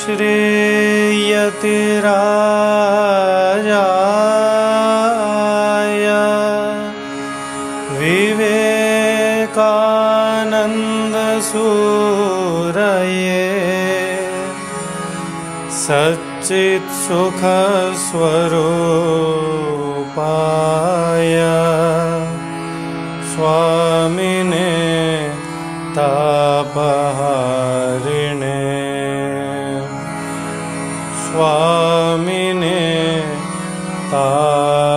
श्रेयतिराजाय विवेकानन्दसूरये सच्चित्सुखस्वरूपाय स्वामिने तापहारिणे स्वामिने तापहारिणे।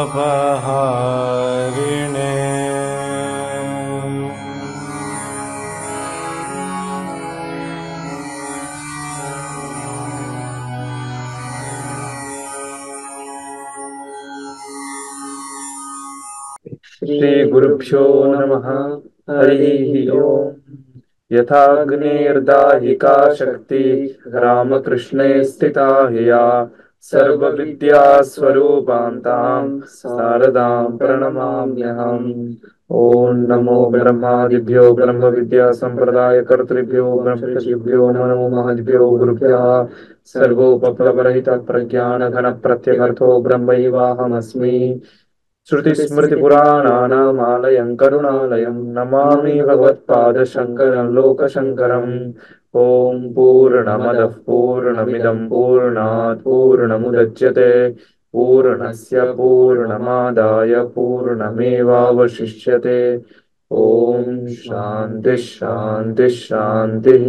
श्री गुरुभ्यो नमः। हरिः ओम्। यथाग्निर्दाहिका शक्ति रामकृष्णे स्थिता हिया सर्वविद्यास्वरूपान्तां शारदां प्रणमाम्यहम्। ओम नमो ब्रह्मादिभ्यो ब्रह्म विद्या संप्रदाय कर्तृभ्यो ब्रह्मर्षिभ्यो नमो महद्भ्यो गुरुभ्यः। सर्वोपप्लवरहितः प्रज्ञान घन प्रत्यगर्थो ब्रह्मैवाहमस्मि। श्रुतिस्मृतिपुराणानामालयं करुणालयं नमामि भगवत्पादशङ्करं लोकशङ्करम्। ॐ पूर्णमदः पूर्णमिदं पूर्णात् पूर्णमुदच्यते पूर्णस्य पूर्णमादाय पूर्णमेवावशिष्यते। ॐ शान्तिः शान्तिः शान्तिः।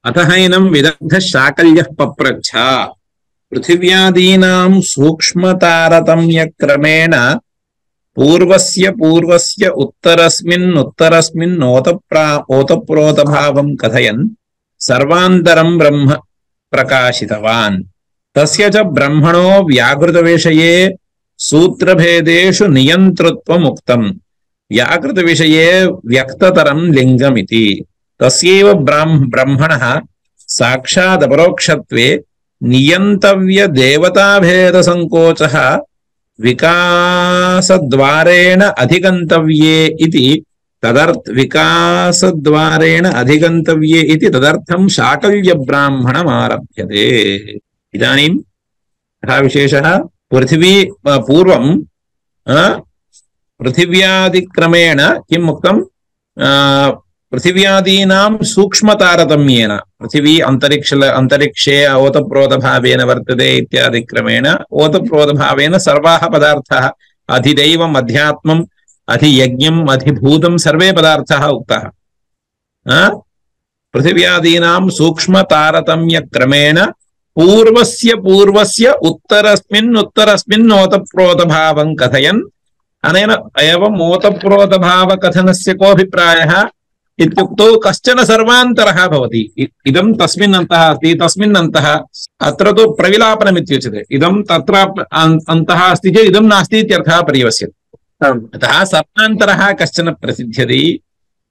अतहैनं विदग्धः शाकल्यः पप्रच्छ पृथिव्यादीनां सूक्ष्मतारतम्यक्रमेण पूर्वस्य उत्तरस्मिन् ओतप्रोतभावं कथयन् सर्वान्तरं ब्रह्म प्रकाशितवान्। तस्य च ब्रह्मणो व्याकृतविषये सूत्रभेदेषु नियन्तृत्वमुक्तम्। व्याकृतविषये व्यक्ततरं लिङ्गमिति। तस्यैव ब्रह्मणः साक्षादपरोक्षत्वे नियन्तव्य देवताभेदसंकोचः विकासद्वारेण अधिगन्तव्ये इति तदर्थं शाकल्यब्राह्मणमारभ्यते। इदानीं यथा विशेषः पृथिवी पूर्वं पृथिव्यादिक्रमेण किम् उक्तं? पृथिव्यादीनां सूक्ष्मतारतम्येन पृथिवी अंतरिक्षे ओतप्रोतभावेन वर्तते इत्यादि क्रमेण ओतप्रोतभावेन सर्वाः पदार्थाः अधिदैवम् अध्यात्मम् अधियज्ञम् अधिभूतं सर्वे पदार्थाः उक्ताः। पृथिव्यादीनां सूक्ष्मतारतम्यक्रमेण पूर्वस्य उत्तरस्मिन् ओतप्रोतभावं कथयन् अनेन एवम् ओतप्रोतभावकथनस्य कोऽभिप्रायः इत्युक्तौ कश्चन सर्वान्तरः भवति। इदं तस्मिन् अन्तः अस्ति तस्मिन् अन्तः अत्र तु प्रविलापनम् इत्युच्यते। इदं तत्र अन्तः अस्ति चेत् इदं नास्ति इत्यर्थः पर्यवस्यते। अतः सर्वान्तरः कश्चन प्रसिद्ध्यति।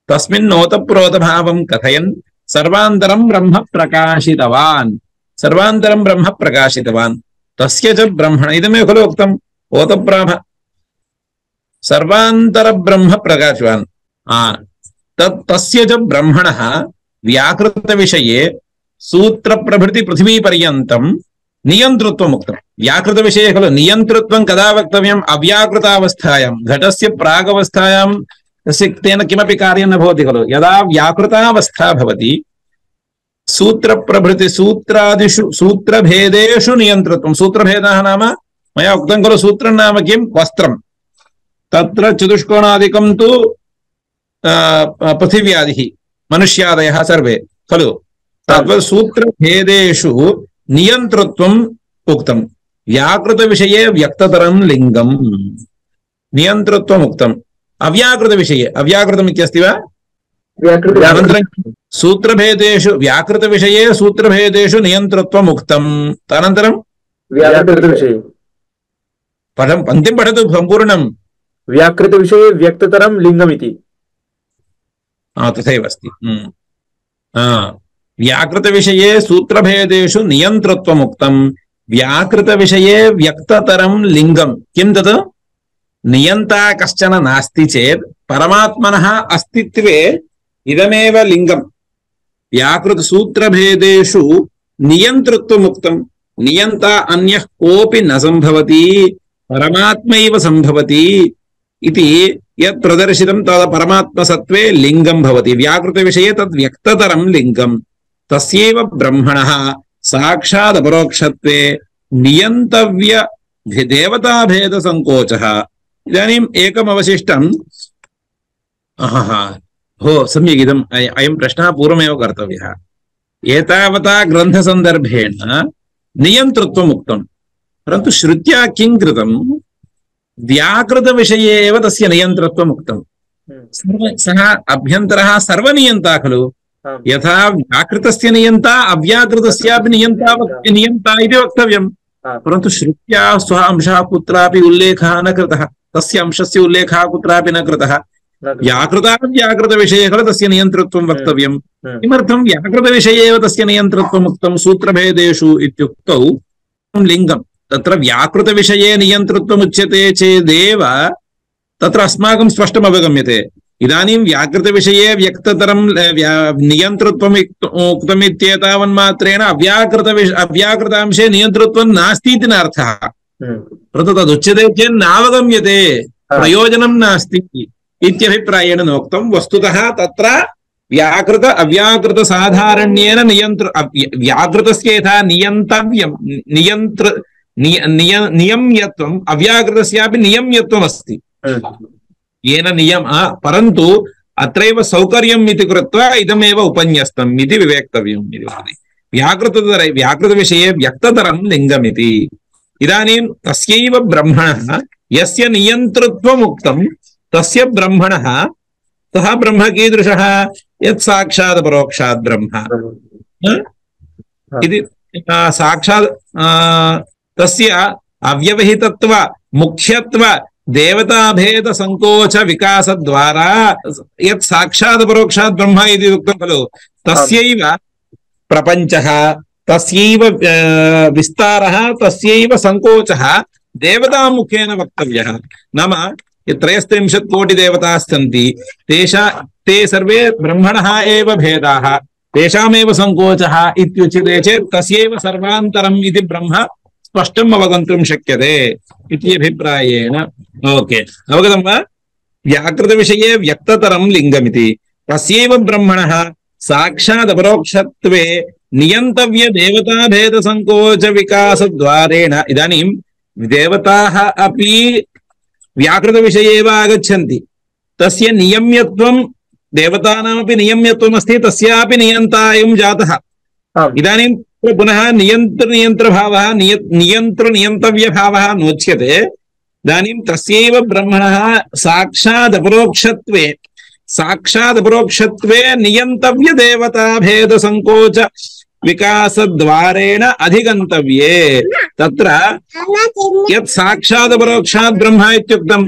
तस्मिन् ओतप्रोतभावं कथयन् सर्वान्तरं ब्रह्म प्रकाशितवान्। सर्वान्तरं ब्रह्म प्रकाशितवान्। तस्य च ब्रह्मण इदमेव खलु उक्तम् ओतप्राभ सर्वान्तरब्रह्म प्रकाशितवान्। तस्य च ब्रह्मणः व्याकृतविषये सूत्रप्रभृति पृथिवीपर्यन्तं नियन्तृत्वमुक्तम्। व्याकृतविषये खलु नियन्तृत्वं कदा वक्तव्यम्? अव्याकृतावस्थायां। घटस्य प्रागवस्थायां तेन किमपि कार्यं न भवति खलु। यदा व्याकृतावस्था भवति सूत्रप्रभृति सूत्रादिषु सूत्रभेदेषु नियन्तृत्वं। सूत्रभेदः नाम मया उक्तं खलु सूत्रं नाम किं? वस्त्रं। तत्र चतुष्कोणादिकं तु पृथिव्यादिः मनुष्यादयः सर्वे खलु। तद्वत् सूत्रभेदेषु नियन्तृत्वम् उक्तम्। व्याकृतविषये व्यक्ततरं लिङ्गम् नियन्तृत्वम् उक्तम्। अव्याकृतविषये अव्याकृतम् इत्यस्ति वा? सूत्रभेदेषु व्याकृतविषये सूत्रभेदेषु नियन्तृत्वम् उक्तम्। तदनन्तरं व्याकृतविषये पङ्क्तिं पठतु सम्पूर्णं। व्याकृतविषये व्यक्ततरं लिङ्गमिति। तथैव अस्ति। व्याकृतविषये सूत्रभेदेषु नियन्तृत्वमुक्तम्। व्याकृतविषये व्यक्ततरं लिङ्गम्। किं तत्? नियन्ता कश्चन नास्ति चेत् परमात्मनः अस्तित्वे इदमेव लिङ्गम्। व्याकृतसूत्रभेदेषु नियन्तृत्वमुक्तं नियन्ता अन्यः कोऽपि न सम्भवति परमात्मैव सम्भवति इति यत् प्रदर्शितं तद् परमात्मसत्त्वे लिङ्गं भवति व्याकृतविषये तद् व्यक्ततरं लिङ्गं तस्यैव ब्रह्मणः साक्षात् अपरोक्षत्वे नियन्तव्य देवताभेदसङ्कोचः इदानीम् एकम् अवशिष्टं हो सम्यक् इदम् अयं प्रश्नः पूर्वमेव कर्तव्यः एतावता ग्रन्थसन्दर्भेण नियन्तृत्वम् उक्तं परन्तु श्रुत्या किं कृतं व्याकृतविषये एव तस्य नियन्तृत्वम् उक्तं सः अभ्यन्तरः सर्वनियन्ता खलु यथा व्याकृतस्य नियन्ता अव्याकृतस्यापि नियन्ता इति वक्तव्यं परन्तु श्रुत्या स्वः अंशः कुत्रापि उल्लेखः न कृतः तस्य अंशस्य उल्लेखः कुत्रापि न कृतः व्याकृतविषये खलु तस्य नियन्तृत्वं वक्तव्यं किमर्थं व्याकृतविषये एव तस्य नियन्तृत्वम् उक्तं सूत्रभेदेषु इत्युक्तौ लिङ्गं तत्र व्याकृतविषये नियन्तृत्वम् उच्यते चेदेव तत्र अस्माकं स्पष्टम् अवगम्यते इदानीं व्याकृतविषये व्यक्ततरं नियन्तृत्वम् उक्तमित्येतावन्मात्रेण अव्याकृतांशे नियन्तृत्वं नास्ति इति न अर्थः परन्तु तदुच्यते चेत् नावगम्यते प्रयोजनं नास्ति इत्यभिप्रायेण नोक्तं वस्तुतः तत्र व्याकृत अव्याकृत साधारण्येन व्याकृतस्य यथा नियन्तव्यं नियम्यत्वम् अव्याकृतस्यापि नियम्यत्वम् अस्ति येन नियमः परन्तु अत्रैव सौकर्यम् इति कृत्वा इदमेव उपन्यस्तम् इति विवेक्तव्यम् इति व्याकृतविषये व्यक्ततरं लिङ्गमिति इदानीं तस्यैव ब्रह्मणः यस्य नियन्तृत्वम् उक्तं तस्य ब्रह्मणः सः ब्रह्म कीदृशः यत् साक्षात् परोक्षात् ब्रह्म इति साक्षात् तस्य अव्यवहितत्व मुख्यत्व देवताभेद संकोच विकास द्वारा यत् साक्षात् परोक्षात् ब्रह्म इति उक्तं खलु तस्यैव प्रपञ्चः तस्यैव विस्तारः तस्यैव संकोचः देवतामुखेन वक्तव्यः नाम 33 कोटि देवताः सन्ति ते सर्वे ब्रह्मणः एव भेदाः तेषामेव संकोचः इत्युच्यते चेत् तस्यैव सर्वान्तरम् इति ब्रह्म स्पष्टम् अवगन्तुं शक्यते इति अभिप्रायेण ओके अवगतं वा व्याकृतविषये व्यक्ततरं लिङ्गमिति तस्यैव ब्रह्मणः साक्षात् अपरोक्षत्वे नियन्तव्य देवताभेदसङ्कोच विकासद्वारेण इदानीं देवताः अपि व्याकृतविषये एव आगच्छन्ति तस्य नियम्यत्वं देवतानामपि नियम्यत्वम् अस्ति तस्यापि नियन्तायं जातः इदानीं पुनः नियन्त्रभावः नियन्त्रनियन्तव्यभावः नोच्यते इदानीं तस्यैव ब्रह्मणः साक्षात् अपरोक्षत्वे नियन्तव्य देवताभेदसङ्कोच विकासद्वारेण अधिगन्तव्ये तत्र यत् साक्षात् अपरोक्षात् ब्रह्म इत्युक्तं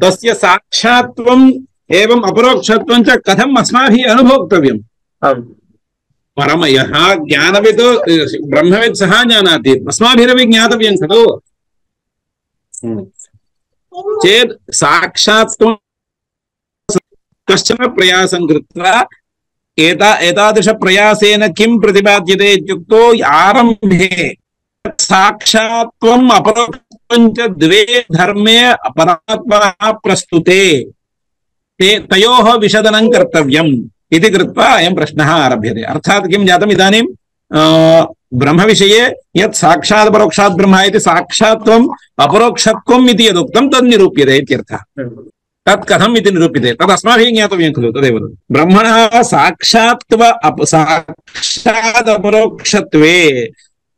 तस्य साक्षात्त्वम् एवं अपरोक्षत्वं च कथम् अस्माभिः अनुभोक्तव्यम् परमयः ज्ञानविदो ब्रह्मवित् सः जानाति अस्माभिरपि ज्ञातव्यं खलु चेत् साक्षात्त्वं कश्चन प्रयासं कृत्वा एतादृश प्रयासेन किं प्रतिपाद्यते इत्युक्तौ आरम्भे साक्षात्त्वम् अपरोक्षत्वं च द्वे धर्मे परमात्मनः प्रस्तुते तयोः विशदनं कर्तव्यम् इति कृत्वा अयं प्रश्नः आरभ्यते अर्थात् किं जातम् इदानीं ब्रह्मविषये यत् साक्षात् परोक्षात् ब्रह्म इति साक्षात्त्वम् अपरोक्षत्वम् इति यदुक्तं तद् निरूप्यते इत्यर्थः तत् कथम् इति निरूप्यते तद् अस्माभिः ज्ञातव्यं खलु तदेव ब्रह्मणः साक्षात् अपरोक्षत्वे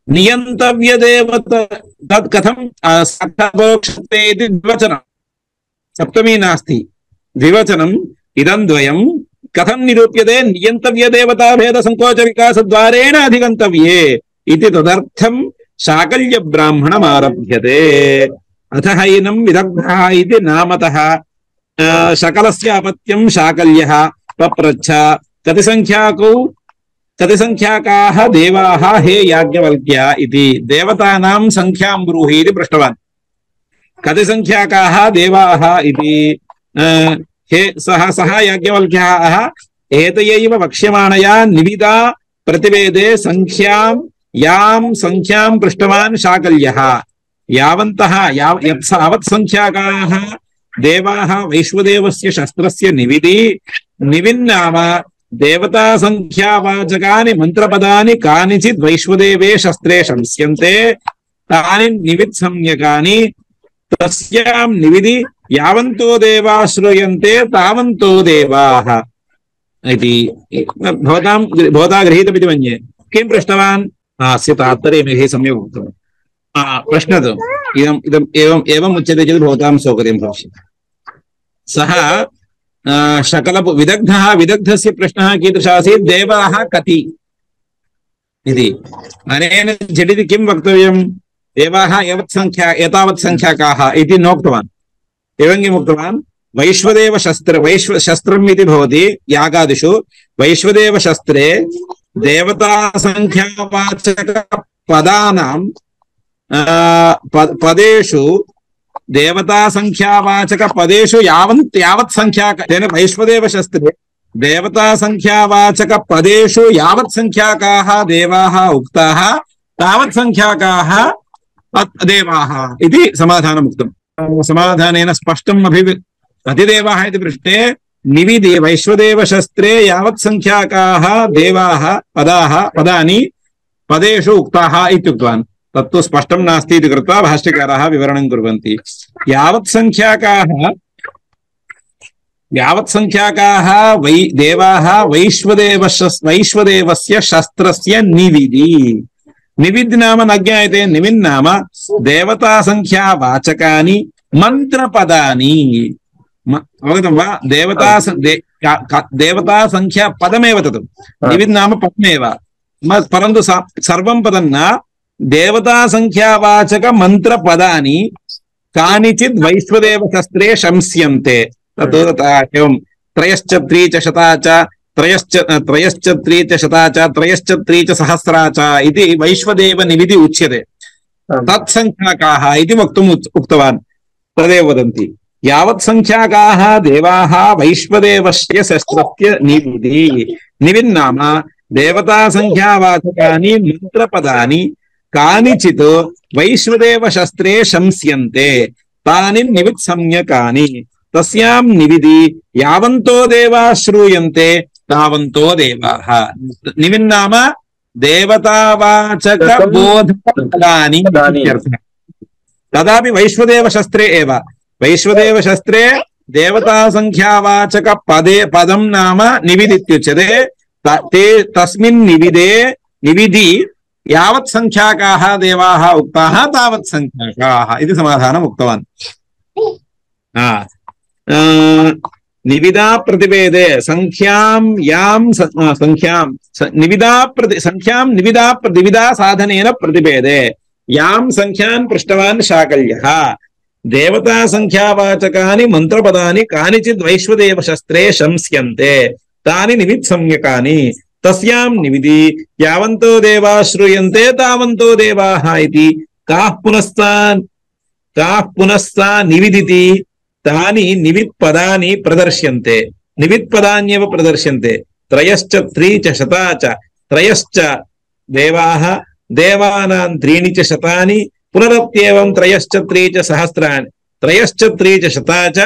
नियन्तव्यदेवता तत् कथं साक्षात् अपरोक्षत्वे इति द्विवचनं सप्तमी नास्ति द्विवचनम् इदं द्वयं कथं निरूप्यते नियन्तव्यदेवताभेदसङ्कोचविकासद्वारेण अधिगन्तव्ये इति तदर्थं शाकल्यब्राह्मणमारभ्यते अथ हैनं विदग्धः इति नामतः शकलस्य अपत्यं शाकल्यः पप्रच्छ कतिसङ्ख्याकाः देवाः हे याज्ञवल्क्य इति देवतानां संख्यां ब्रूहि इति पृष्टवान् कतिसङ्ख्याकाः देवाः इति हे सः याज्ञवल्क्यः एतयैव वक्ष्यमाणया निविदा प्रतिवेदे संख्यां यां संख्यां पृष्टवान् शाकल्यः यावन्तः यावत् संख्याकाः देवाः वैश्वदेवस्य शस्त्रस्य निविन्नाम देवता संख्यावाचकानि मंत्रपदानि कानिचित् वैश्वदेवे शस्त्रे शंस्यन्ते तानि निवित्संज्ञकानि तस्यां निविधि यावन्तो देवाः श्रूयन्ते तावन्तो देवाः इति भवता गृहीतमिति मन्ये। किं पृष्टवान्? अस्य तात्पर्यं सम्यक् उक्तम्। प्रश्नः इदम् एवम् उच्यते चेत् भवतां सौकर्यं भविष्यति। सः विदग्धस्य प्रश्नः कीदृशः आसीत्? देवाः कति इति। अनेन झटिति किं वक्तव्यं? देवाः एतावत् संख्याकाः इति नोक्तवान्। एवं किम् उक्तवान्? शस्त्रम् इति भवति यागादिषु। वैश्वदेवशस्त्रे देवतासङ्ख्यावाचकपदानां पदेषु देवतासङ्ख्यावाचकपदेषु यावत् संख्याक तेन वैश्वदेवशस्त्रे देवतासङ्ख्यावाचकपदेषु यावत् संख्याकाः देवाः उक्ताः तावत् संख्याकाः देवाः इति समाधानम् उक्तम्। समाधानेन स्पष्टम् अतिदेवाः इति पृष्टे निविधि वैश्वदेवशस्त्रे यावत् संख्याकाः देवाः पदानि पदेषु उक्ताः इत्युक्तवान्। तत्तु स्पष्टं नास्ति इति कृत्वा भाष्यकाराः विवरणं कुर्वन्ति। यावत् संख्याकाः देवाः वैश्वदेवस्य शस्त्रस्य निविधि नाम न ज्ञायते। निविन्नाम देवतासङ्ख्यावाचकानि मन्त्रपदानि। अवगतं वा? देवतासङ्ख्या पदमेव तत्। निविन्नाम पदमेव, परन्तु सर्वं पदं न। देवतासङ्ख्यावाचक मन्त्रपदानि कानिचित् वैश्वदेवशस्त्रे शंस्यन्ते। तत् एवं त्रयश्च त्रि च शता च त्रयश्च त्रि च शता च त्रयश्च त्रि च सहस्रा च इति वैश्वदेव निविधि उच्यते। तत्सङ्ख्याकाः इति वक्तुम् उक्तवान्। तदेव वदन्ति यावत् संख्याकाः देवाः वैश्वदेवस्य शस्त्रस्य निविन्नाम देवतासङ्ख्यावाचकानि मन्त्रपदानि कानिचित् वैश्वदेवशस्त्रे शंस्यन्ते तानि निवित्संज्ञकानि तस्यां निविधि यावन्तो देवाः श्रूयन्ते तावन्तो देवाः। निविन्नाम देवतावाचकबोधपदानि इत्यर्थः। तदापि वैश्वदेवशस्त्रे एव। वैश्वदेवशस्त्रे देवतासङ्ख्यावाचकपदं नाम निविदित्युच्यते। तस्मिन् निविधि यावत् संख्याकाः देवाः उक्ताः तावत् संख्याकाः इति समाधानम् उक्तवान्। निविदा प्रतिपेदे संख्यां निविदा साधनेन प्रतिपेदे यां संख्यान् पृष्टवान् शाकल्यः देवता संख्यावाचकानि मन्त्रपदानि कानिचित् वैश्वदेवशस्त्रे शंस्यन्ते तानि निवित्संज्ञकानि तस्यां निविधि यावन्तो देवाः श्रूयन्ते तावन्तो देवाः इति। काः पुनस्ता निविदिति तानि निवित्पदानि प्रदर्श्यन्ते। निवित्पदान्येव प्रदर्श्यन्ते। त्रयश्च त्रि च शता च त्रयश्च देवाः देवानां त्रीणि च शतानि पुनरप्येवं त्रयश्च त्रि च सहस्राणि त्रयश्च त्रि च शता च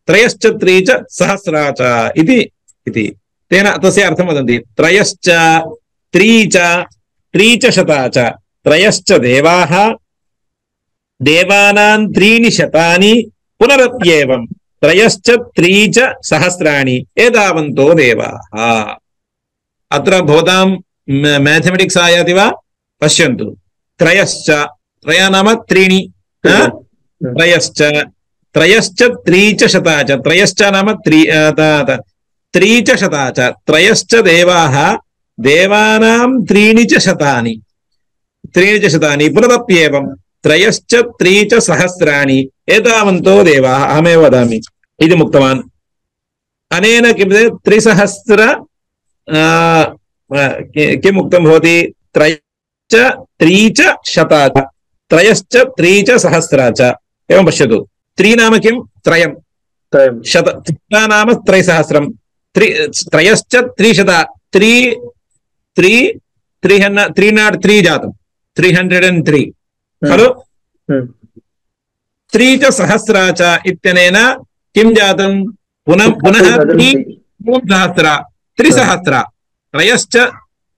त्रयश्च त्रि च सहस्रा च इति। तेन तस्य अर्थं वदन्ति। त्रयश्च त्रि च शता च त्रयश्च देवाः देवानां त्रीणि शतानि पुनरप्येवं त्रयश्च त्रि च सहस्राणि एतावन्तो देवाः। अत्र भवतां मैथमेटिक्स् आयाति वा? पश्यन्तु। त्रयश्च त्रय नाम त्रीणि त्रयश्च त्रि च शता च त्रयश्च नाम त्रि च शता च त्रयश्च देवाः देवानां त्रीणि च शतानि पुनरप्येवं त्रयश्च त्रि च सहस्राणि एतावन्तो देवाः। अहमेव वदामि इति मुक्तवान्। अनेन किं त्रिसहस्र किम् उक्तं भवति? त्रयश्च त्रि च शता च त्रयश्च त्रि च सहस्रा च। एवं पश्यतु। त्रि नाम किं? त्रयं। शत नाम त्रयसहस्रं। त्रयश्च त्रिशत त्रि 303 जातम्। 303 खलु 3 च सहस्रा च इत्यनेन किं जातं पुनः 3 त्रिसहस्र त्रयश्च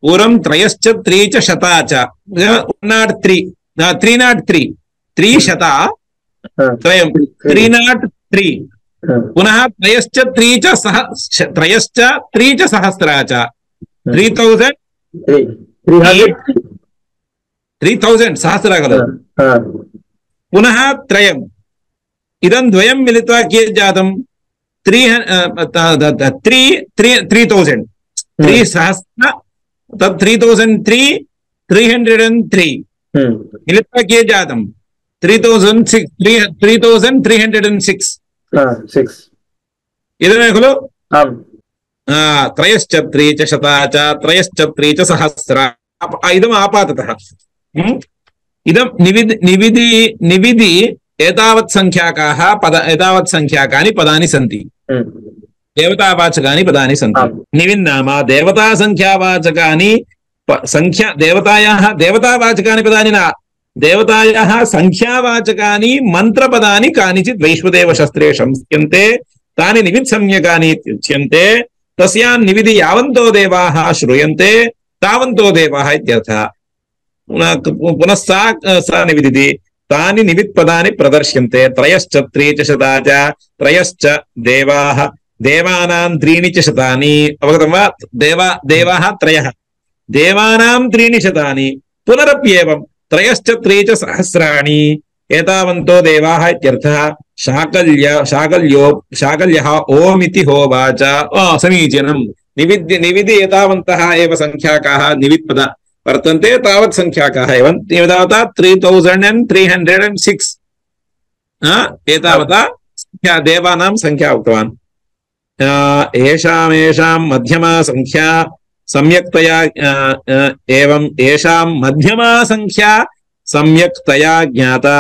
पूर्वं त्रयश्च 3 च शता च 103 303 300 त्रयं 303 पुनः त्रयश्च 3 च त्रयश्च 3 च सहस्रा च 3000 सहस्र खलु पुनः त्रयम् इदं द्वयं मिलित्वा कियत् जातं 3000 3सहस्र तत् 303 मिलित्वा कियत् जातं 3306 इदमेव खलु त्रयश्च 3 च शता च त्रयश्च 3 च सहस्र इदम् आपाततः इदं निविधि एतावत् संख्याकाः एतावत् संख्याकानि पदानि सन्ति देवतावाचकानि पदानि सन्ति निविन्नाम देवता संख्यावाचकानि संख्या देवतावाचकानि पदानि न देवतायाः संख्यावाचकानि मन्त्रपदानि कानिचित् वैश्वदेवशस्त्रे संस्यन्ते तानि निवित्संज्ञकानि इत्युच्यन्ते तस्यां निविधि यावन्तो देवाः श्रूयन्ते तावन्तो देवाः इत्यर्थः पुनः सा निविदिति तानि निवित्पदानि प्रदर्श्यन्ते त्रयश्च 3 च शता च त्रयश्च देवाः देवानां 3 च शतानि अवगतं वा देवाः त्रयः देवानां 3 शतानि पुनरप्येवं त्रयश्च 3 च सहस्राणि एतावन्तो देवाः इत्यर्थः शाकल्यः ओमिति होवाच समीचीनं निविधि एतावन्तः एव संख्याकाः निवित्पद वर्तन्ते तावत् संख्याकाः एवं तावता 3306 एतावता देवानां संख्या उक्तवान् एषां मध्यमा संख्या सम्यक्तया एवं एषां मध्यमा संख्या सम्यक्तया ज्ञाता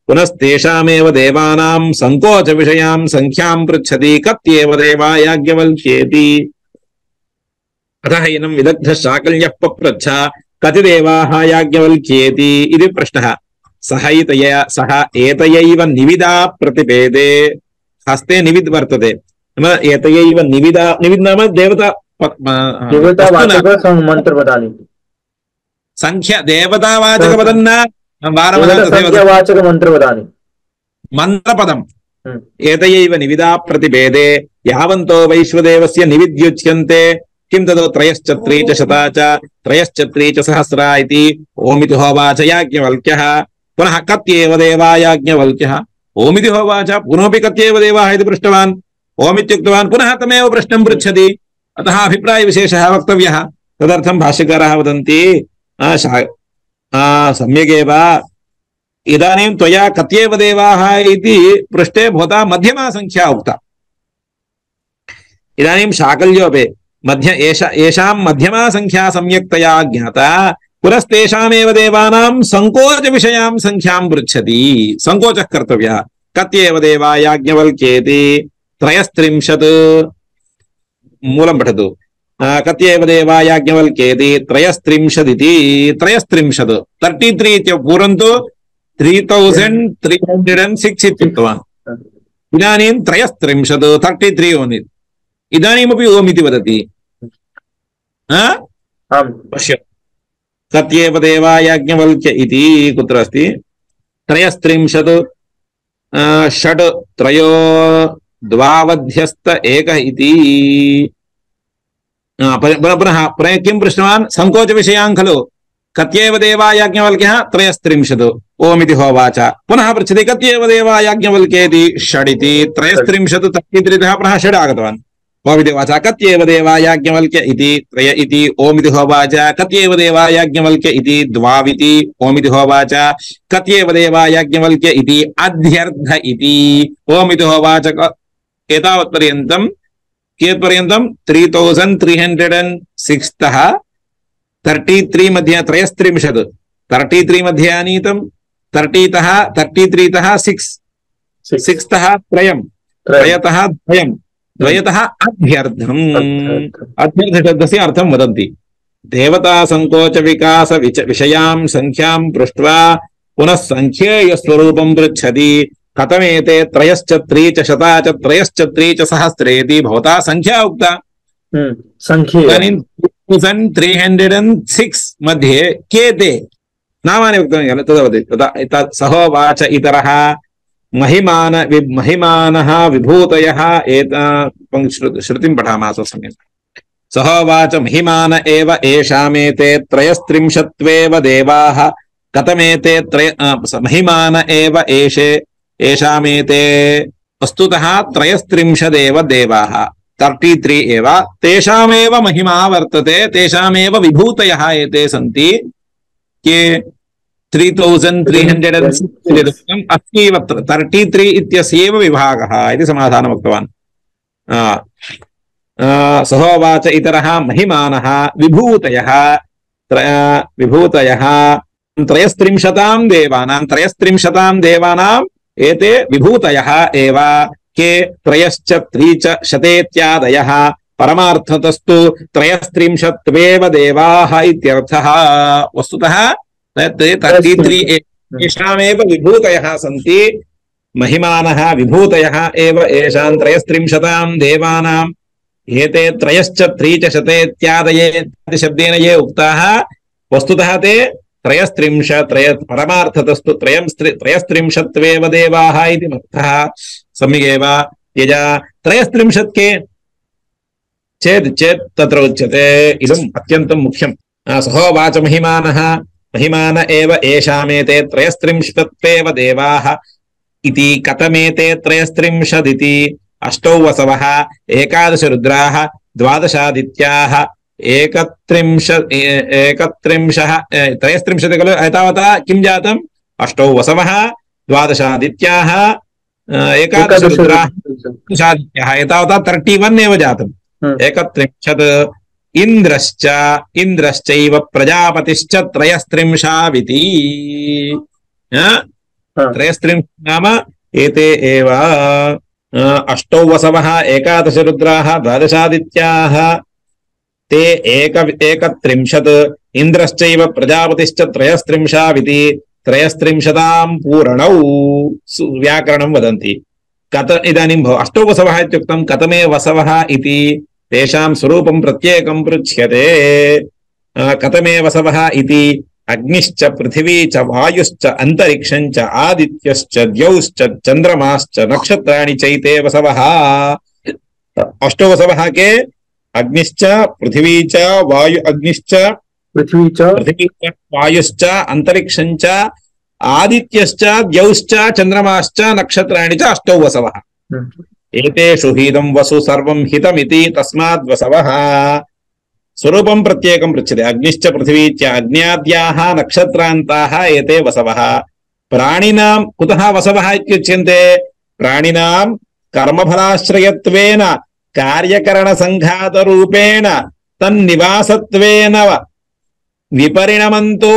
पुनस्तेषामेव देवानां संकोच विषयां संख्यां पृच्छति कत्येव देवा याज्ञवल्क्येति अतः इनं विदग्धः शाकल्यः पप्रच्छ कति देवाः याज्ञवल्क्येति इति प्रश्नः सः एतयैव निविदा प्रतिपेदे हस्ते निविद् वर्तते एतयैव निविद् नाम देवता मंत्रपदानि संख्या देवतावाचकपदं न मंत्रपदानि मंत्रपदम् एतयैव निविदा प्रतिपेदे यावन्तो वैश्वदेवस्य निविद्युच्यन्ते किं तदो त्रयश्च 3 च शता च त्रयश्च 3 च सहस्रा इति ओमिति होवाच याज्ञवल्क्यः पुनः कत्येव देवा याज्ञवल्क्यः ओमिति होवाच पुनोऽपि कत्येव देवाः इति पृष्टवान् ओमित्युक्तवान् पुनः तमेव प्रश्नं पृच्छति अतः अभिप्रायविशेषः वक्तव्यः तदर्थं भाष्यकारः वदन्ति सम्यगेव इदानीं त्वया कत्येव देवाः इति पृष्टे भवता मध्यमा संख्या उक्ता इदानीं शाकल्योपि येषां मध्यमा संख्या सम्यक्तया ज्ञाता पुनस्तेषामेव देवानां संकोच विषयां संख्यां पृच्छति संकोचः कर्तव्यः कत्येव देवा याज्ञवल्क्येति 33 मूलं पठतु कत्येव देवा याज्ञवल्क्येति 33 इति 33 इति पूर्वं तु 3306 इत्युक्तवान् इदानीं 33 ओन् इदानीमपि ओम् इति वदति पश्य कत्येव देवा याज्ञवल्क्य इति कुत्र अस्ति 33 षड् त्रयो द्वावध्यस्त एक इति पुनः किं पृष्टवान् संकोच विषयान् खलु कत्येव देवा याज्ञवल्क्यः 33 ओम् इति होवाच पुनः पृच्छति कत्येव देवा याज्ञवल्क्येति षड् इति 33 33 पुनः षड् आगतवान् ओम् इति होवाच कत्येव देवा याज्ञवल्क्य इति 3 इति ओम् इति होवाच कत्येव देवा याज्ञवल्क्य इति 2 इति ओम् इति होवाच कत्येव देवा याज्ञवल्क्य इति अध्यर्थ इति ओम् इति होवाच एतावत्पर्यन्तं कियत्पर्यन्तं 3306 तः 33 मध्ये 33 मध्ये आनीतं 30 तः 33 तः 6 तः 3 त्रयतः 2 द्वयतः अध्यर्थम् अध्यर्थशब्दस्य अर्थं वदन्ति देवता संकोच विकास विषयां संख्यां पृष्ट्वा पुनः संख्येय स्वरूपं पृच्छति कथमेते त्रयश्च त्री च शता च त्रयश्च त्री च सहस्रेति भवता संख्या उक्ता इदानीं 2306 मध्ये के ते नामानि उक्तवानि खलु तदवति तदा सहोवाच इतरः महिमानः विभूतयः श्रुतिं पठामः सम्यक् सहोवाच महिमान एव एषामेते त्रयस्त्रिंशत्वेव देवाः कथमेते महिमान एव एषामेते वस्तुतः त्रयस्त्रिंशदेव देवाः 33 एव तेषामेव महिमा वर्तते तेषामेव विभूतयः एते सन्ति के 3306 अस्यैव 33 इत्यस्यैव विभागः इति समाधानम् उक्तवान् सहोवाच इतरः महिमानः विभूतयः त्रयस्त्रिंशतां देवानाम् एते विभूतयः एव के त्रयश्च त्री च शतेत्यादयः परमार्थतस्तु त्रयस्त्रिंशत्वेव देवाः इत्यर्थः वस्तुतः 33 येषामेव विभूतयः सन्ति महिमानः विभूतयः एव येषां त्रयस्त्रिंशतां देवानाम् एते त्रयश्च त्री च शतेत्यादये शब्देन ये उक्ताः वस्तुतः ते परमार्थतस्तु त्रयस्त्रिंशत्वेव देवाः इति अर्थः सम्यगेव यजा त्रयस्त्रिंशत् के चेत् तत्र उच्यते इदम् अत्यन्तं मुख्यं सहोवाच महिमान एव एषामेते त्रयस्त्रिंशत्वेव देवाः इति कथमेते त्रयस्त्रिंशदिति अष्टौ वसवः एकादश रुद्राः द्वादशादित्याः त्रयस्त्रिंशत् खलु एतावता किं जातम् अष्टौ वसवः द्वादशादित्याः एकादश रुद्राः द्वादशादित्याः एतावता 31 एव जातम् 31 इन्द्रश्चैव प्रजापतिश्च त्रयस्त्रिंशाविति 33 नाम एते एव अष्टौ वसवः एकादश रुद्राः द्वादशादित्याः ते 31 इन्द्रश्चैव प्रजापतिश्च त्रयस्त्रिंशाविति त्रयस्त्रिंशतां पूरणौ व्याकरणं वदन्ति इदानीं अष्टौ वसवः इत्युक्तं कथमे वसवः इति तेषां स्वरूपं प्रत्येकं पृच्छ्यते कथमे वसवः इति अग्निश्च पृथिवी च वायुश्च अंतरिक्षञ्च आदित्यश्च द्यौश्च चंद्रमाश्च नक्षत्राणि चैते वसवः अष्टौ वसवः के अग्निश्च पृथिवी च वायु अग्निश्च पृथिवी च वायुश्च अंतरिक्षञ्च आदित्यश्च द्यौश्च चंद्रमाश्च नक्षत्राणि च अष्टौ वसवः एतेषु हीदं वसु सर्वं हितमिति तस्माद् वसवः स्वरूपं प्रत्येकं पृच्छते अग्निश्च पृथिवी च अग्न्याद्याः नक्षत्रान्ताः एते वसवः प्राणिनां कुतः वसवः इत्युच्यन्ते प्राणिनां कर्मफलाश्रयत्वेन कार्यकरणसङ्घातरूपेण तन्निवासत्वेन विपरिणमन्तो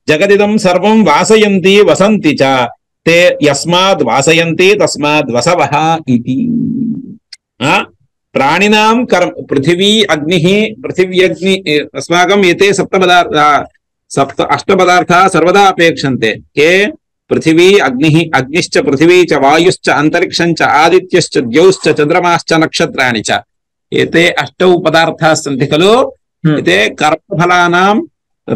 जगदिदं सर्वं वासयन्ति वसन्ति च ते यस्माद् वासयन्ति तस्माद् वसवः इति प्राणिनां कर्म पृथिवी अग्निः पृथिव्यग्नि अस्माकं एते अष्टपदार्थाः सर्वदा अपेक्षन्ते के पृथिवी अग्निः अग्निश्च पृथिवी च वायुश्च अंतरिक्षञ्च आदित्यश्च द्यौश्च चंद्रमाश्च नक्षत्राणि च एते अष्टौ पदार्थाः सन्ति खलु एते कर्मफलानां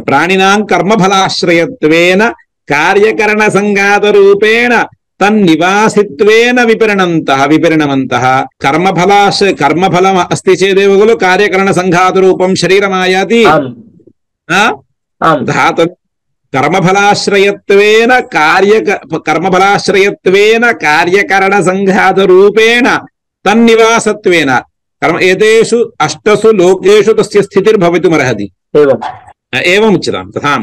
प्राणिनां कर्मफलाश्रयत्वेन कार्यकरणसङ्घातरूपेण तन्निवासित्वेन विपरिणमन्तः कर्मफलम् अस्ति चेदेव खलु कार्यकरणसङ्घातरूपं शरीरमायाति कर्मफलाश्रयत्वेन कार्यकरणसङ्घातरूपेण तन्निवासत्वेन कर्म एतेषु अष्टसु लोकेषु तस्य स्थितिर्भवितुमर्हति एवम् उच्यतां तथा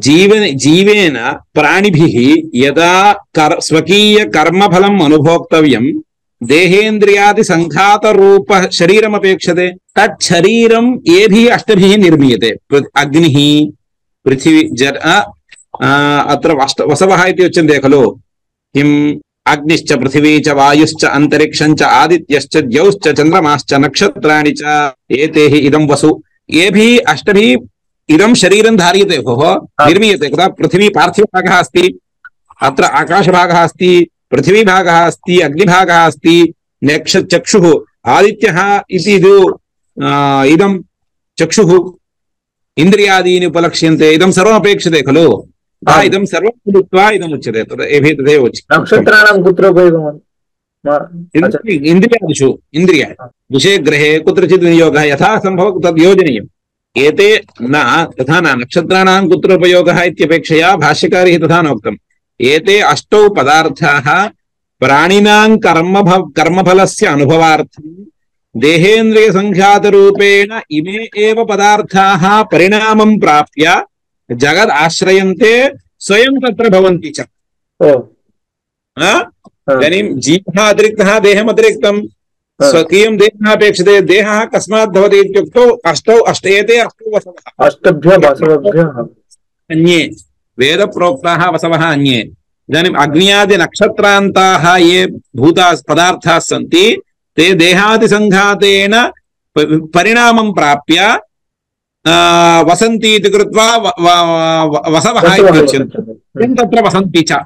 जीवेन प्राणिभिः यदा स्वकीय कर्मफलम् अनुभोक्तव्यं देहेन्द्रियादि संघातरूप शरीरमपेक्षते तत् शरीरं येभिः अष्टभिः निर्मीयते अग्निः पृथिवी जल अत्र वसवः इति उच्यन्ते खलु किम् अग्निश्च पृथिवी च वायुश्च अंतरिक्षञ्च आदित्यश्च द्यौश्च चंद्रमाश्च नक्षत्राणि च एते हि इदं वसु येभिः अष्टभिः इदं शरीरं धार्यते भोः निर्मीयते कदा पृथिवी पार्थिवभागः अस्ति अत्र आकाशभागः अस्ति पृथिवीभागः अस्ति अग्निभागः अस्ति चक्षुः आदित्यः इति इदं चक्षुः इन्द्रियादीनि उपलक्ष्यन्ते इदं सर्वम् अपेक्षते खलु इदं सर्वं मिलित्वा इदम् उच्यते तदेव उच्यते नक्षत्राणां कुत्र उपयोगः इन्द्रियादिषु इन्द्रिय विषयग्रहे कुत्रचित् विनियोगः यथा सम्भवं तद् योजनीयम् एते न तथा न नक्षत्राणां कुत्र उपयोगः इत्यपेक्षया भाष्यकारैः तथा नोक्तम् एते अष्टौ पदार्थाः प्राणिनां कर्मफलस्य अनुभवार्थं देहेन्द्रियसङ्घातरूपेण इमे एव पदार्थाः परिणामं प्राप्य जगद् आश्रयन्ते स्वयं तत्र भवन्ति च इदानीं जीवः अतिरिक्तः देहम् अतिरिक्तं स्वकीयं देहः अपेक्षते देहः कस्मात् भवति इत्युक्तौ एते अष्टौ वसवः अष्टभ्यः वसवभ्यः अन्ये वेदप्रोक्ताः वसवः अन्ये इदानीम् अग्न्यादिनक्षत्रान्ताः ये पदार्थाः सन्ति ते देहादिसङ्घातेन परिणामं प्राप्य वसन्ति इति कृत्वा वसवः इत्युच्यन्ते तत्र वसन्ति च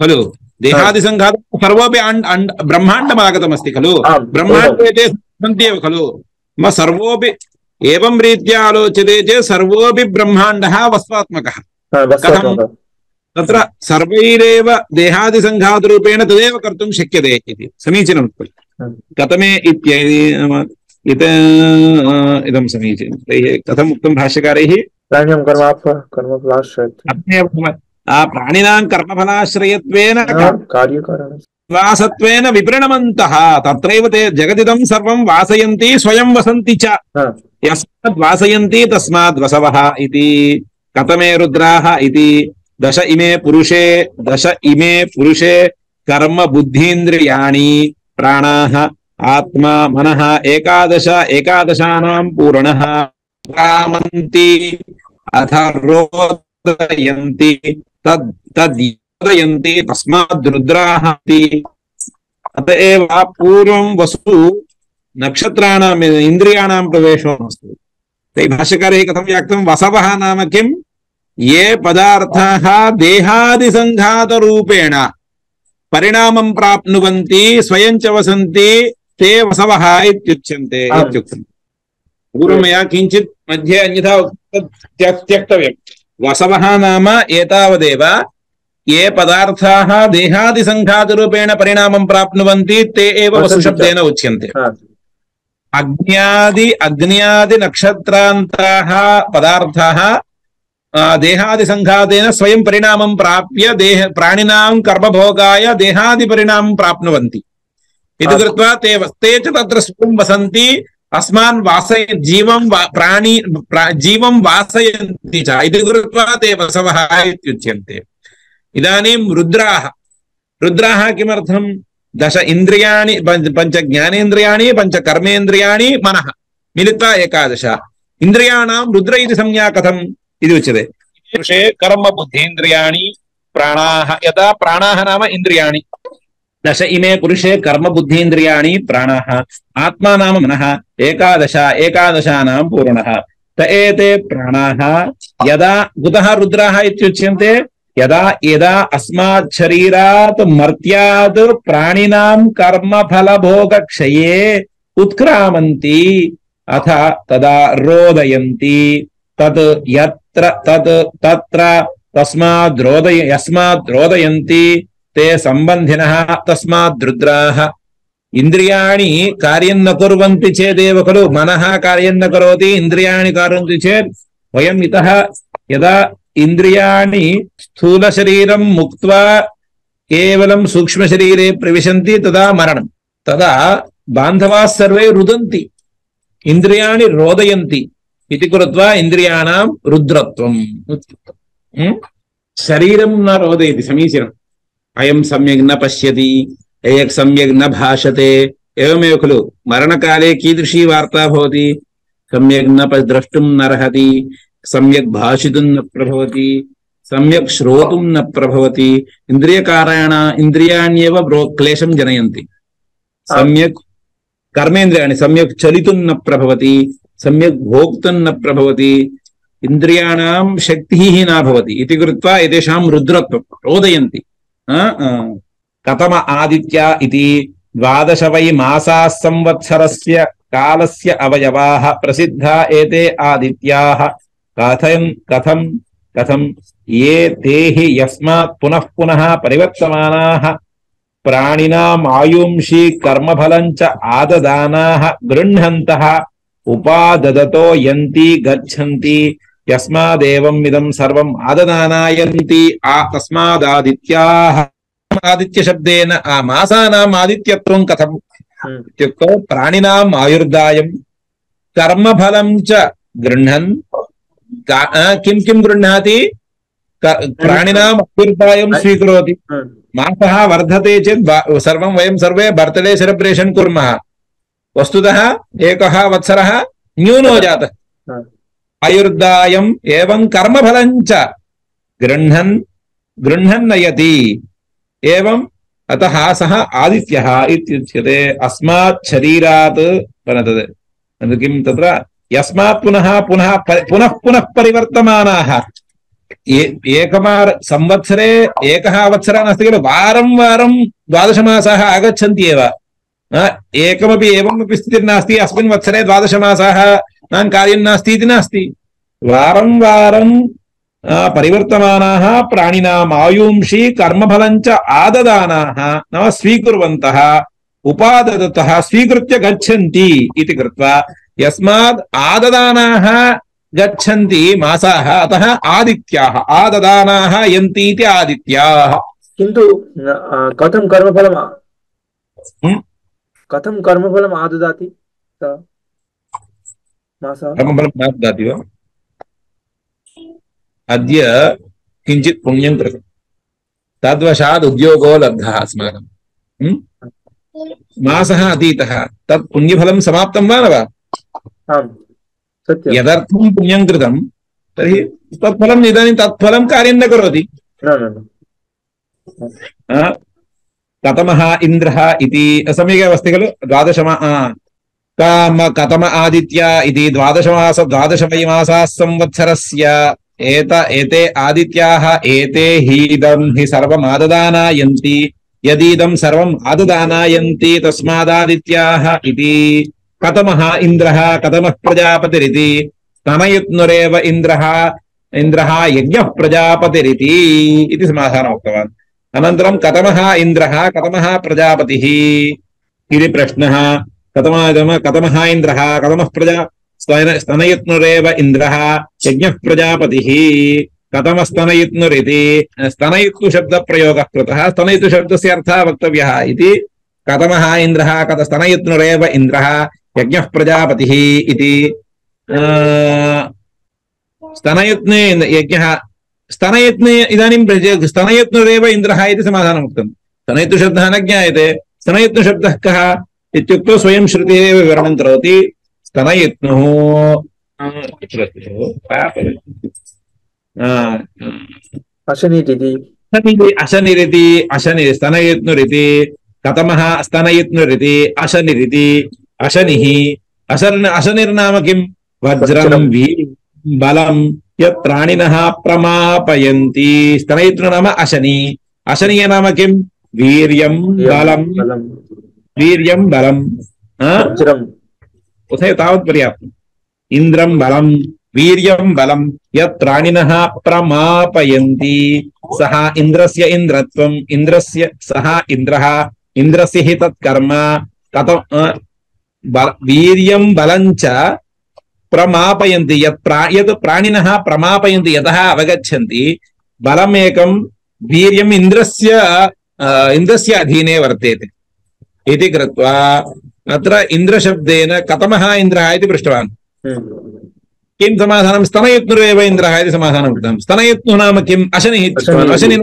खलु देहादिसङ्घातं सर्वोपि ब्रह्माण्डम् आगतमस्ति खलु ब्रह्माण्डे ते सन्ति एव खलु सर्वोपि एवं रीत्या आलोच्यते चेत् सर्वोपि ब्रह्माण्डः वस्त्वात्मकः कथं तत्र सर्वैरेव देहादिसङ्घातरूपेण तदेव कर्तुं शक्यते इति समीचीनं कथमे इदं समीचीनं कथम् उक्तं भाष्यकारैः प्राणिनां कर्मफलाश्रयत्वेन वासत्वेन विपरिणमन्तः तत्रैव ते जगदिदं सर्वं वासयन्ति स्वयं वसन्ति च यस्माद् वासयन्ति तस्माद् वसवः इति कथमे रुद्राः इति दश इमे पुरुषे कर्म बुद्धीन्द्रियाणि प्राणाः आत्मा मनः एकादशानां पूर्णः कामन्ति अथ रोदयन्ति तद्योदयन्ति तस्माद् रुद्राः अतएव पूर्वं वसु नक्षत्राणाम् इन्द्रियाणां प्रवेशो नास्ति तैः भाष्यकारैः कथं व्याक्तं वसवः नाम किं ये पदार्थाः देहादिसङ्घातरूपेण परिणामं प्राप्नुवन्ति स्वयं च वसन्ति ते वसवः इत्युच्यन्ते इत्युक्तम् पूर्वं मया किञ्चित् मध्ये अन्यथा त्यक्तव्यम् वसवः नाम एतावदेव ये पदार्थाः देहादिसङ्घातरूपेण परिणामं प्राप्नुवन्ति ते एव वसुशब्देन उच्यन्ते अग्न्यादिनक्षत्रान्ताः पदार्थाः देहादिसङ्घातेन स्वयं परिणामं प्राप्य प्राणिनां कर्मभोगाय देहादिपरिणामं प्राप्नुवन्ति इति कृत्वा ते च तत्र स्वयं वसन्ति अस्मान् जीवं वासयन्ति च इति कृत्वा ते वसवः इत्युच्यन्ते इदानीं रुद्राः किमर्थं दश इन्द्रियाणि पंच ज्ञानेन्द्रियाणि पंच कर्मेन्द्रियाणि मनः मिलित्वा एकादश इन्द्रियाणां रुद्र इति संज्ञा कथम् इति उच्यते पुरुषे कर्म बुद्धीन्द्रियाणि प्राणाः यथा प्राणाः नाम इन्द्रियाणि दश इमे पुरुषे कर्म बुद्धीन्द्रियाणि प्राणाः आत्मा नाम मनः एकादशानां पूर्णः त एते प्राणाः यदा कुतः रुद्राः इत्युच्यन्ते यदा अस्मात् शरीरात् मर्त्यात् प्राणिनां कर्मफलभोगक्षये उत्क्रामन्ति अथ तदा रोदयन्ति तत्र यस्मात् रोदयन्ति ते सम्बन्धिनः तस्मात् रुद्राः इन्द्रियाणि कार्यं न कुर्वन्ति चेदेव खलु मनः कार्यं न करोति इन्द्रियाणि कुर्वन्ति चेत् वयम् इतः यदा इन्द्रियाणि स्थूलशरीरं मुक्त्वा केवलं सूक्ष्मशरीरे प्रविशन्ति तदा मरणं तदा बान्धवाः सर्वे रुदन्ति इन्द्रियाणि रोदयन्ति इति कृत्वा इन्द्रियाणां रुद्रत्वम् शरीरं न रोदयति समीचीनम् अयं सम्यक् न पश्यति सम्यक् न भाषते एवमेव खलु मरणकाले कीदृशी वार्ता भवति सम्यक् न द्रष्टुं न अर्हति सम्यक् भाषितुं न प्रभवति सम्यक् श्रोतुं न प्रभवति इन्द्रियाण्येव क्लेशं जनयन्ति सम्यक् कर्मेन्द्रियाणि सम्यक् चलितुं न प्रभवति सम्यक् भोक्तुं न प्रभवति इन्द्रियाणां शक्तिः न भवति इति कृत्वा एतेषां रुद्रत्वं रोदयन्ति कथम आदित्या इति 12 वै मासाः संवत्सरस्य कालस्य अवयवाः प्रसिद्धा एते आदित्याः कथं ये ते हि यस्मात् पुनः पुनः परिवर्तमानाः प्राणिनाम् आयुंषि कर्मफलं च आददानाः गृह्णन्तः उपाददतो यन्ति गच्छन्ति यस्मादेवम् इदं सर्वम् आददानायन्ति तस्मादादित्याः आदित्य शब्देन मासानाम् आदित्यत्वं कथम् इत्युक्तौ प्राणिनाम् आयुर्दायं कर्मफलं च गृह्णन् किं गृह्णाति प्राणिनाम् आयुर्दायं स्वीकरोति मासः वर्धते चेत् सर्वं वयं सर्वे बर्थडे सेलिब्रेशन् कुर्मः वस्तुतः एकः वत्सरः न्यूनो जातः आयुर्दायम् एवं कर्मफलं च गृह्णन् नयति एवं अतः सः आदित्यः इत्युच्यते अस्मात् शरीरात् किं तत्र यस्मात् पुनः परिवर्तमानाः एकवार संवत्सरे एकः वत्सरः नास्ति खलु वारं वारं 12 मासाः आगच्छन्ति एव एकमपि एवमपि स्थितिर्नास्ति अस्मिन् वत्सरे 12 मासाः कार्यं नास्ति इति नास्ति वारं वारं परिवर्तमानाः प्राणिनाम् आयुंषि कर्मफलं च आददानाः नाम स्वीकुर्वन्तः उपाददतः स्वीकृत्य गच्छन्ति इति कृत्वा यस्माद् आददानाः गच्छन्ति मासाः अतः आदित्याः आददानाः यन्ति इति आदित्याः किन्तु कथं कर्मफलम् आददाति मासः कर्मफलम् आददाति वा अद्य किञ्चित् पुण्यं कृतं तद्वशात् उद्योगो लब्धः अस्माकं मासः अतीतः तत् पुण्यफलं समाप्तं वा न वा यदर्थं पुण्यं कृतं तर्हि तत्फलम् इदानीं तत्फलं कार्यं न करोति कतमः इन्द्रः इति सम्यक् अस्ति खलु 12 कतम आदित्य इति 12 वै मासाः संवत्सरस्य एते आदित्याः एते हीदं हि सर्वम् आददानायन्ति यदीदं सर्वम् आददानायन्ति तस्मादादित्याः इति कतमः इन्द्रः कतमः प्रजापतिरिति स्तनयुत्नुरेव इन्द्रः यज्ञः प्रजापतिरिति इति समाधानम् उक्तवान् अनन्तरं कतमः इन्द्रः कतमः प्रजापतिः इति प्रश्नः कतमः इन्द्रः कतमः प्रजा स्तनयुत्नुरेव इन्द्रः यज्ञः प्रजापतिः कतमस्तनयुत्नुरिति स्तनयुत्नु शब्दप्रयोगः कृतः स्तनयुत्नु शब्दस्य अर्थः वक्तव्यः इति कतमः इन्द्रः स्तनयुत्नुरेव इन्द्रः यज्ञः प्रजापतिः इति स्तनयुत्ने यज्ञः स्तनयुत्ने इदानीं स्तनयुत्नुरेव इन्द्रः इति समाधानम् उक्तं स्तनयुत्नु शब्दः न ज्ञायते स्तनयुत्नु शब्दः कः इत्युक्तौ स्वयं श्रुतिः एव विवरणं करोति स्तनयुत्नुः अशनिरिति स्तनयुत्नुरिति कतमः स्तनयुत्नुरिति अशनिरिति अशनिः अशनिर्नाम किं वज्रं बलं यत् प्राणिनः प्रमापयन्ति स्तनयुत्नु नाम अशनि अशनीय नाम किं वीर्यं बलं उभय तावत् पर्याप्तम् इन्द्रं बलं वीर्यं बलं यत् प्राणिनः प्रमापयन्ति सः इन्द्रस्य इन्द्रत्वम् इन्द्रस्य सः इन्द्रः इन्द्रस्य हि तत्कर्म कथं वीर्यं बलं च प्रमापयन्ति यत् प्राणिनः प्रमापयन्ति यतः अवगच्छन्ति बलमेकं वीर्यम् इन्द्रस्य अधीने वर्तेते इति कृत्वा अत्र इन्द्रशब्देन कतमः इन्द्रः इति पृष्टवान् किं समाधानं स्तनयुत्नुरेव इन्द्रः इति समाधानं कृतं स्तनयुत्नुः नाम किम् अशनिः अशनि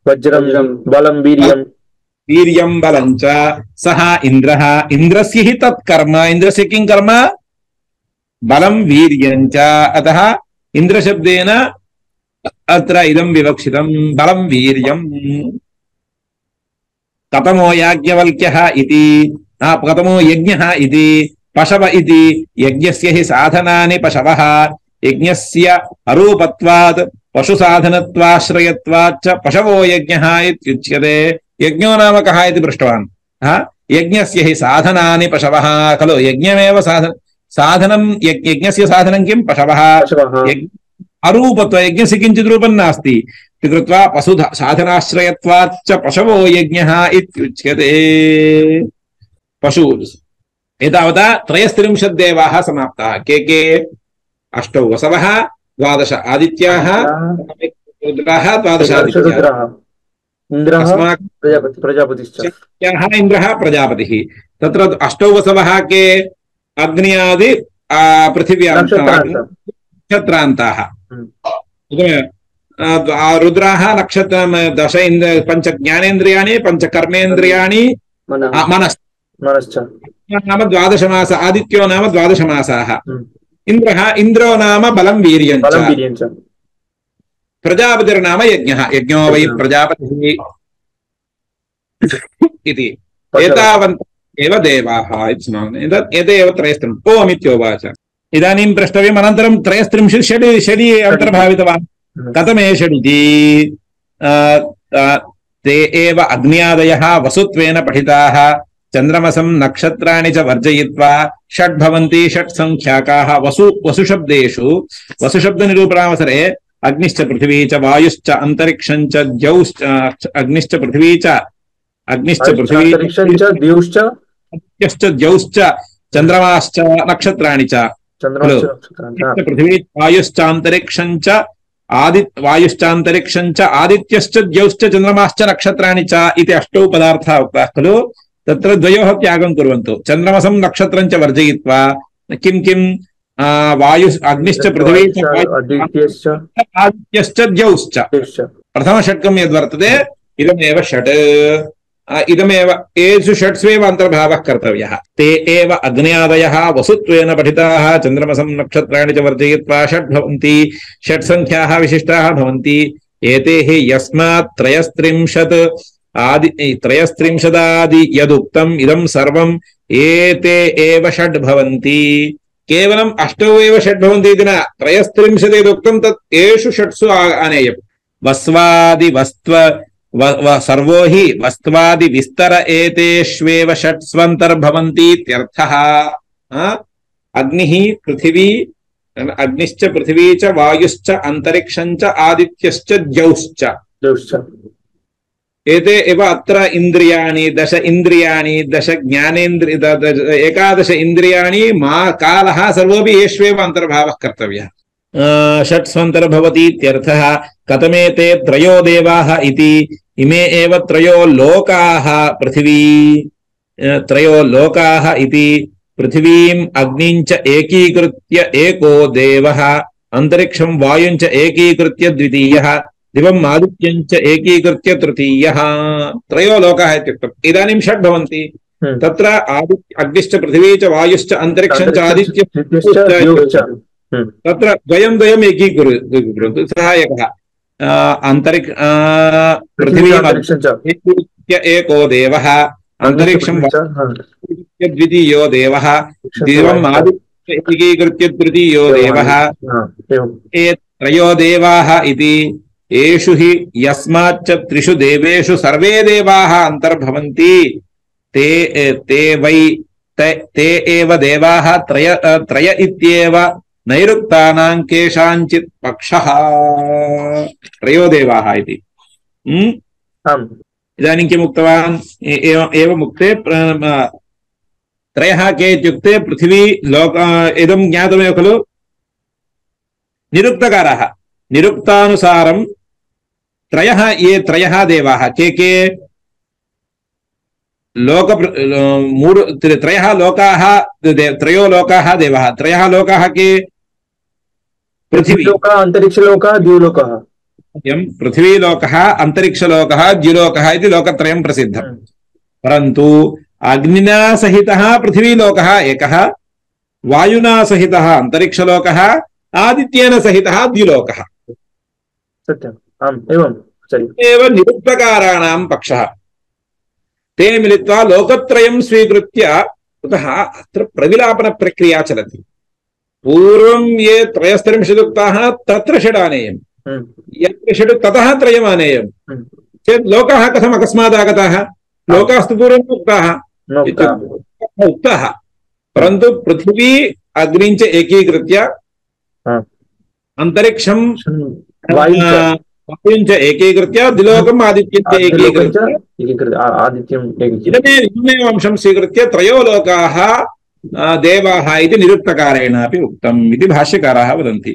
वज्रं बलं वीर्यं बलं च सः इन्द्रः इन्द्रस्य हि तत्कर्म इन्द्रस्य किं कर्म बलं वीर्यं च अतः इन्द्रशब्देन अत्र इदं विवक्षितं बलं वीर्यं कतमो याज्ञवल्क्यः इति कतमो यज्ञः इति पशव इति यज्ञस्य हि साधनानि पशवः यज्ञस्य अरूपत्वात् पशुसाधनत्वाश्रयत्वाच्च पशवो यज्ञः इत्युच्यते। यज्ञो नाम कः इति पृष्टवान्। यज्ञस्य हि साधनानि पशवः खलु यज्ञमेव साधनं यज्ञस्य साधनं किं पशवः अरूपत्व यज्ञस्य किञ्चित् रूपं नास्ति इति कृत्वा पशु साधनाश्रयत्वाच्च पशवो यज्ञः इत्युच्यते। पशु एतावता 33 देवाः समाप्ताः। के 8 वसवः 12 आदित्याः रुद्राः 12 आदित्याः इन्द्रः प्रजापतिः। तत्र 8 वसवः के अग्नि आदि पृथिव्यां नक्षत्रान्ताः। रुद्राः नक्षत्र 10 पंच ज्ञानेन्द्रियाणि 5 कर्मेन्द्रियाणि मनश्च नाम 12 मास आदित्यो नाम 12 मासाः। इंद्रो नाम बलं वीर्यञ्च प्रजापतिर्नाम यज्ञः यज्ञो वै प्रजापतिः इति एतावन्तः एव देवाः इति समाप्तम्। एतेव त्रयस्त्रिंशत् ओम् इत्योवाच। इदानीं प्रष्टव्यम् अनन्तरं 33 षडि अन्तर्भावितवान् कथमे षडिति ते एव अग्न्यादयः वसुत्वेन पठिताः चन्द्रमसं नक्षत्राणि च वर्जयित्वा षड् भवन्ति षट् संख्याकाः वसुशब्देषु वसुशब्दनिरूपणावसरे अग्निश्च पृथिवी च वायुश्च अन्तरिक्षञ्च द्यौश्च अग्निश्च पृथिवी च द्यौश्च चन्द्रमाश्च नक्षत्राणि च पृथिवी वायुश्चान्तरिक्षञ्च वायुश्चान्तरिक्षञ्च आदित्यश्च द्यौश्च चन्द्रमाश्च नक्षत्राणि च इति 8 पदार्थाः उक्ताः खलु। तत्र द्वयोः त्यागं कुर्वन्तु। चन्द्रमसं नक्षत्रं च वर्जयित्वा किं वायु अग्निश्च पृथिवी च आदित्यश्च द्यौश्च प्रथमषट्कं यद्वर्तते इदमेव षट् इदमेव एषु षट्स्वेव अन्तर्भावः कर्तव्यः। ते एव अग्न्यादयः वसुत्वेन पठिताः चन्द्रमसं नक्षत्राणि च वर्जयित्वा षट् भवन्ति षट् संख्याः विशिष्टाः भवन्ति। एते हि यस्मात् 33 यदुक्तम् इदं सर्वम् एते एव षड् भवन्ति। केवलम् 8 एव षड् भवन्ति इति न 33 यदुक्तं तत् एषु षट्सु आनेयम्। वस्वादि सर्वो हि वस्त्वादि विस्तर एतेष्वेव षट्स्वन्तर्भवन्ति इत्यर्थः। अग्निश्च पृथिवी च वायुश्च अन्तरिक्षञ्च आदित्यश्च द्यौश्च एते एव अत्र इन्द्रियाणि 10 इन्द्रियाणि 10 ज्ञानेन्द्रिय 11 इन्द्रियाणि मा कालः सर्वोऽपि एष्वेव अन्तर्भावः कर्तव्यः। षट्स्वन्तर्भवति इत्यर्थः। कथमेते त्रयो देवाः इति इमे एव त्रयो लोकाः पृथिवी त्रयो लोकाः इति पृथिवीम् अग्निञ्च एकीकृत्य एको देवः अन्तरिक्षं वायुञ्च एकीकृत्य द्वितीयः दिवम् आदित्यञ्च एकीकृत्य तृतीयः त्रयो लोकाः इत्युक्तम्। इदानीं षड् भवन्ति तत्र अग्निश्च पृथिवी च वायुश्च अन्तरिक्षञ्च आदित्यश्च तत्र द्वयम् एकीकुर्वन्तु सहायकः। पृथिवी एको देवः अन्तरिक्षं द्वितीयो देवः दिवम् आदित्य एकीकृत्य तृतीयो देवः त्रयो देवाः इति। एषु हि यस्माच्च 3 देवेषु सर्वे देवाः अन्तर्भवन्ति ते एव देवाः त्रय इत्येव नैरुक्तानां केषाञ्चित् पक्षः त्रयो देवाः इति। इदानीं किम् उक्तवान् एवमुक्ते त्रयः के इत्युक्ते पृथिवी लोक इदं ज्ञातमेव खलु। निरुक्तकाराः निरुक्तानुसारं त्रयः देवाः के लोक त्रयः लोकाः त्रयो लोकाः देवाः। त्रयः लोकाः के पृथिवी अन्तरिक्षलोकः द्युलोकः। पृथ्वीलोकः अन्तरिक्षलोकः द्युलोकः इति लोकत्रयं प्रसिद्धम्। परन्तु अग्निना सहितः पृथ्वीलोकः एकः वायुना सहितः अन्तरिक्षलोकः आदित्येन सहितः द्युलोकः। सत्यम् आम् एवम् एव निरुक्तकाराणां पक्षः। ते मिलित्वा लोकत्रयं स्वीकृत्य कुतः अत्र प्रविलापनप्रक्रिया चलति। पूर्वं ये त्रयस्त्रिंशदुक्ताः तत्र षड् आनेयम्, यत्र षड् ततः त्रयम् आनेयम् चेत् लोकाः कथम् अकस्मात् आगताः? लोकास्तु पूर्वम् उक्ताः, उक्ताः, परन्तु पृथिवी अग्निञ्च एकीकृत्य अन्तरिक्षं वायुञ्च एकीकृत्य द्विलोकम् आदित्यञ्च एकीकृत्य इदमेव अंशं स्वीकृत्य त्रयो लोकाः देवाः इति निरुक्तकारेण अपि उक्तम् इति भाष्यकाराः वदन्ति।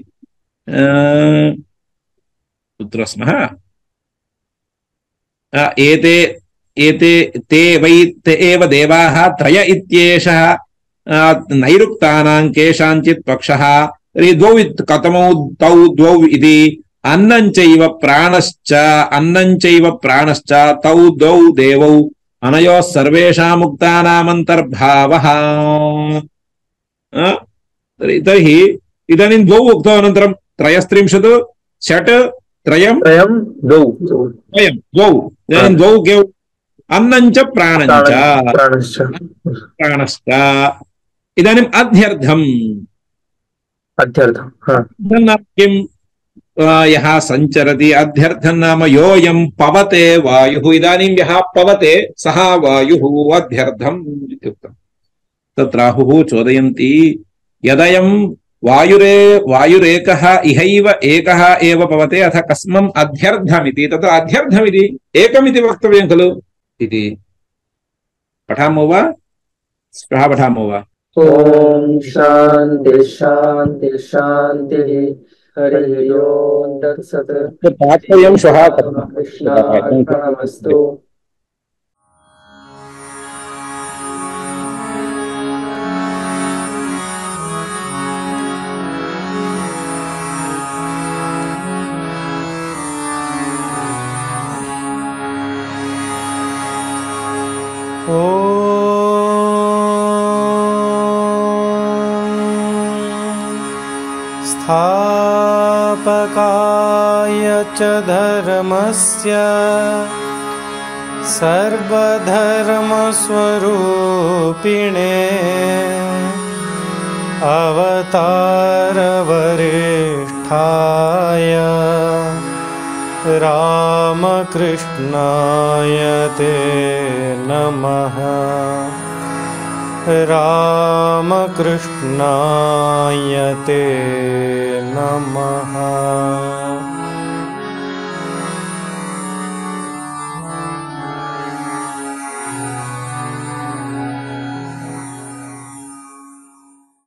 कुत्र स्मः? एते एते ते वै ते एव देवाः त्रय इत्येषः नैरुक्तानां केषाञ्चित् पक्षः। तर्हि द्वौ कथमौ तौ द्वौ इति अन्नञ्चैव प्राणश्च तौ द्वौ देवौ अनयोः सर्वेषाम् उक्तानामन्तर्भावः। तर्हि इदानीं द्वौ उक्तौ अनन्तरं त्रयस्त्रिंशत् षट् त्रयं द्वौ इदानीं द्वौ केवलम् अन्नञ्च प्राणश्च। इदानीम् अध्यर्थम् किं यः सञ्चरति अध्यर्थं नाम योऽयं पवते वायुः। इदानीं यः पवते सः वायुः अध्यर्थम् इत्युक्तम्। तत्राहुः चोदयन्ति यदयं वायुरेकः इहैव एकः एव पवते अथ कस्मम् अध्यर्थमिति। तत्र अध्यर्थमिति एकमिति वक्तव्यं खलु इति। पठामो वा? श्वः पठामो वा? ॐ शान्ति शान्ति शान्तिः। हरि ओम् तत्सत्। तात्पर्यं श्वः कृष्णार्पणमस्तु। स्थापकाय च धर्मस्य सर्वधर्मस्वरूपिणे अवतारवरिष्ठाय रामकृष्णाय ते नमः। रामकृष्णाय ते नमः।